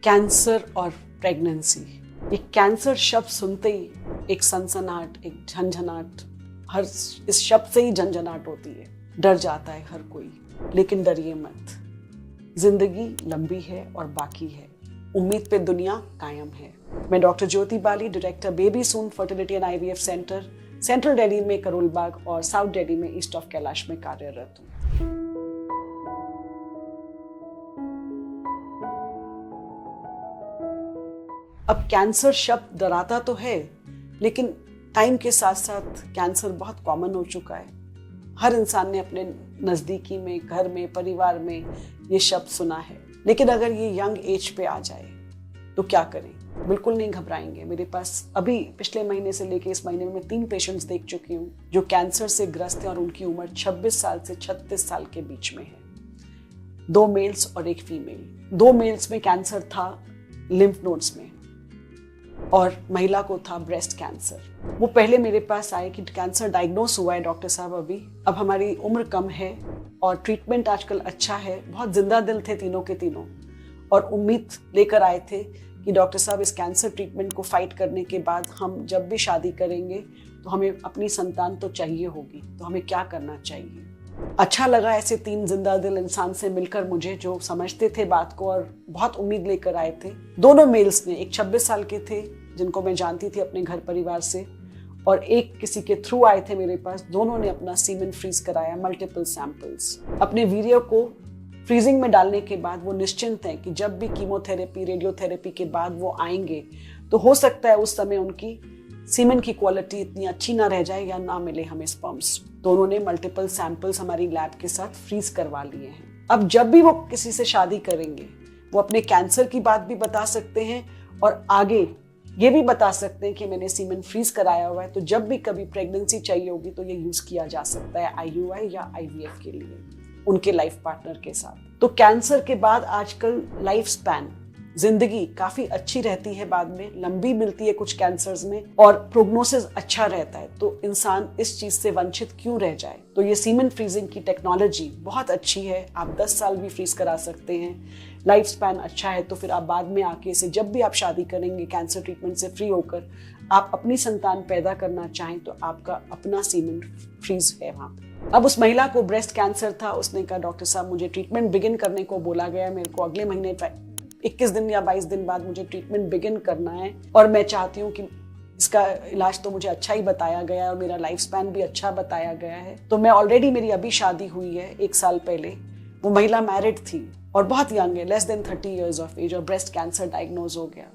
Cancer और pregnancy, ये cancer शब्द सुनते ही एक सनसनाहट, एक झंझनाहट, हर इस शब्द से ही झंझनाहट होती है। डर जाता है हर कोई, लेकिन डरिए मत, जिंदगी लंबी है और बाकी है, उम्मीद पे दुनिया कायम है। मैं doctor Jyoti Bali, director baby soon fertility and IVF centre, central Delhi में करोल बाग और साउथ दिल्ली में ईस्ट ऑफ कैलाश में कार्यरत हूँ। अब कैंसर शब्द डराता तो है, लेकिन टाइम के साथ साथ कैंसर बहुत कॉमन हो चुका है। हर इंसान ने अपने नज़दीकी में, घर में, परिवार में ये शब्द सुना है। लेकिन अगर ये यंग एज पे आ जाए तो क्या करें? बिल्कुल नहीं घबराएंगे। मेरे पास अभी पिछले महीने से लेके इस महीने में मैं 3 पेशेंट्स देख चुकी हूँ जो कैंसर से ग्रस्त हैं और उनकी उम्र 26 साल से 36 साल के बीच में है। 2 मेल्स और 1 फीमेल। 2 मेल्स में कैंसर था लिम्फ नोड्स में और महिला को था ब्रेस्ट कैंसर। वो पहले मेरे पास आए कि कैंसर डायग्नोस हुआ है डॉक्टर साहब, अब हमारी उम्र कम है और ट्रीटमेंट आजकल अच्छा है। बहुत जिंदा दिल थे तीनों के तीनों और उम्मीद लेकर आए थे कि डॉक्टर साहब इस कैंसर ट्रीटमेंट को फाइट करने के बाद हम जब भी शादी करेंगे तो हमें अपनी संतान तो चाहिए होगी, तो हमें क्या करना चाहिए। अच्छा लगा ऐसे 3 जिंदा दिल इंसान से मिलकर मुझे, जो समझते थे बात को और बहुत उम्मीद लेकर आए थे। दोनों मेल्स ने, एक 26 साल के थे जिनको मैं जानती थी अपने घर परिवार से, और एक किसी के थ्रू आए थे मेरे पास। दोनों ने अपना सीमेन फ्रीज कराया, मल्टीपल सैंपल्स। अपने वीर्य को फ्रीजिंग में डालने के बाद वो निश्चिंत हैं कि जब भी कीमोथेरेपी, रेडियोथेरेपी के बाद वो आएंगे तो हो सकता है उस समय उनकी सीमेन की क्वालिटी इतनी अच्छी ना रह जाए या ना मिले हमें स्पर्म्स। तो उन्होंने मल्टीपल सैंपल्स हमारी लैब के साथ फ्रीज करवा लिए हैं। अब जब भी वो किसी से शादी करेंगे वो अपने कैंसर की बात भी बता सकते हैं और आगे ये भी बता सकते हैं कि मैंने सीमेन फ्रीज कराया हुआ है, तो जब भी कभी प्रेगनेंसी चाहिए होगी तो ये यूज किया जा सकता है IUI या IVF के लिए उनके लाइफ पार्टनर के साथ। तो कैंसर के बाद आजकल लाइफ स्पैन, जिंदगी काफी अच्छी रहती है, बाद में लंबी मिलती है कुछ कैंसर्स में और प्रोग्नोसिस अच्छा रहता है। तो इंसान इस चीज से वंचित क्यों रह जाए? तो ये सीमेन फ्रीजिंग की टेक्नोलॉजी बहुत अच्छी है। आप 10 साल भी फ्रीज करा सकते हैं। लाइफ स्पैन अच्छा है तो फिर आप बाद में आके इसे, जब भी आप शादी करेंगे कैंसर ट्रीटमेंट से फ्री होकर, आप अपनी संतान पैदा करना चाहें तो आपका अपना सीमेन फ्रीज है वहाँ पे। अब उस महिला को ब्रेस्ट कैंसर था। उसने कहा डॉक्टर साहब मुझे ट्रीटमेंट बिगिन करने को बोला गया है, मेरे को अगले महीने 21 दिन या 22 दिन बाद मुझे ट्रीटमेंट बिगिन करना है और मैं चाहती हूँ कि इसका इलाज तो मुझे अच्छा ही बताया गया है और मेरा लाइफ स्पैन भी अच्छा बताया गया है। तो मैं ऑलरेडी, मेरी अभी शादी हुई है 1 साल पहले। वो महिला मैरिड थी और बहुत यंग है, less than 30 years of age, और ब्रेस्ट कैंसर डायग्नोज हो गया।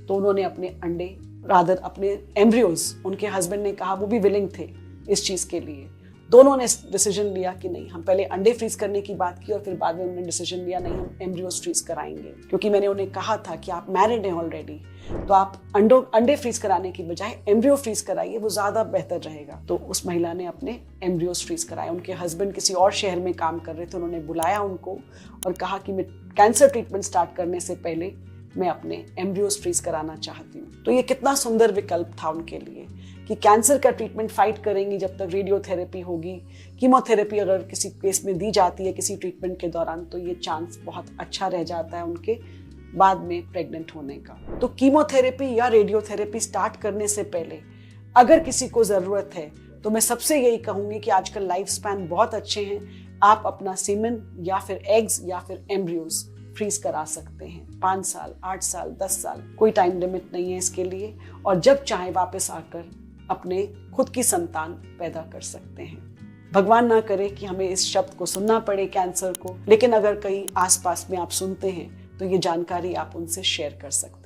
तो उन्होंने अपने अंडे, रादर अपने एम्ब्रियोज, उनके हस्बैंड ने कहा, वो भी विलिंग थे इस चीज के लिए। दोनों ने डिसीजन लिया कि नहीं, हम पहले अंडे फ्रीज करने की बात की और फिर बाद में उन्होंने डिसीजन लिया नहीं, हम एम्ब्रियोज फ्रीज कराएंगे। क्योंकि मैंने उन्हें कहा था कि आप मैरिड हैं ऑलरेडी, तो आप अंडे फ्रीज कराने की बजाय एम्ब्रियो फ्रीज कराइए, वो ज्यादा बेहतर रहेगा। तो उस महिला ने अपने एम्ब्रियोज फ्रीज कराए। उनके हस्बैंड किसी और शहर में काम कर रहे थे, उन्होंने बुलाया उनको और कहा कि मैं कैंसर ट्रीटमेंट स्टार्ट करने से पहले मैं अपने एम्ब्रियोज फ्रीज कराना चाहती हूँ। तो ये कितना सुंदर विकल्प था उनके लिए कि कैंसर का ट्रीटमेंट फाइट करेंगी जब तक रेडियोथेरेपी होगी। कीमोथेरेपी अगर किसी केस में दी जाती है किसी ट्रीटमेंट के दौरान, तो ये चांस बहुत अच्छा रह जाता है उनके बाद में प्रेग्नेंट होने का। तो कीमोथेरेपी या रेडियोथेरेपी स्टार्ट करने से पहले अगर किसी को ज़रूरत है तो मैं सबसे यही कहूँगी कि आजकल लाइफ स्पैन बहुत अच्छे हैं, आप अपना सीमेन या फिर एग्स या फिर एम्ब्रियोज फ्रीज करा सकते हैं। 5 साल, 8 साल, 10 साल, कोई टाइम लिमिट नहीं है इसके लिए, और जब चाहे वापस आकर अपने खुद की संतान पैदा कर सकते हैं। भगवान ना करे कि हमें इस शब्द को सुनना पड़े कैंसर को, लेकिन अगर कहीं आसपास में आप सुनते हैं तो ये जानकारी आप उनसे शेयर कर सकते हैं।